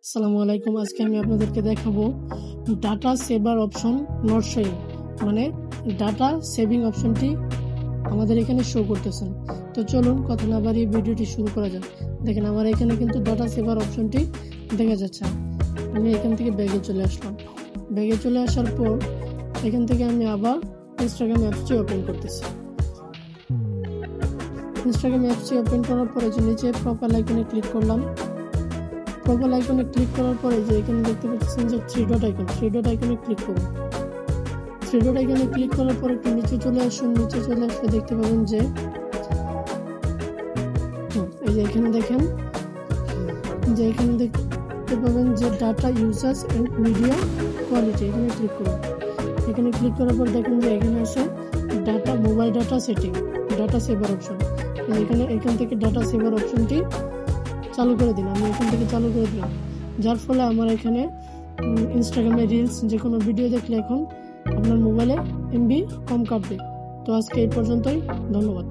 আসসালামু আলাইকুম। আজকে আমি আপনাদেরকে দেখাবো data saver option not showing, মানে ডাটা সেভিং অপশনটি আমাদের এখানে শো করতেছেন। তো চলুন কথা না বাড়িয়ে ভিডিওটি শুরু করা যাক। দেখেন আমার এখানে কিন্তু ডাটা সেভার অপশনটি দেখা যাচ্ছে। আমি এখান থেকে ব্যাগে চলে আসলাম। ব্যাগে চলে আসার পর এখান থেকে আমি আবার ইনস্টাগ্রাম অ্যাপসটি ওপেন করতেছি। ইনস্টাগ্রাম অ্যাপসটি ওপেন করার পরে যে নিচে প্রোফাইল আইকনে ক্লিক করলাম। প্রোফাইল আইকনে ক্লিক করার পরে যে এখানে দেখতে পাচ্ছেন যে থ্রি ডট আইকনে ক্লিক করুন। থ্রি ডট আইকনে ক্লিক করার পরে একটু নিচে চলে আসুন। নিচে চলে আসলে দেখতে পাবেন যে এই যে এখানে দেখেন যে এখানে দেখতে পাবেন যে data users and media quality, এখানে ক্লিক করুন। এখানে ক্লিক করার পর দেখেন যে এখানে আছে data mobile data setting, data saver option. এখান থেকে ডাটা সেভার অপশনটি চালু করে দিন। আমি এখান থেকে চালু করে দিলাম, যার ফলে আমার এখানে ইনস্টাগ্রামে রিলস যে কোনো ভিডিও দেখলে এখন আপনার মোবাইলে এমবি কম কাটবে। তো আজকে এই পর্যন্তই, ধন্যবাদ।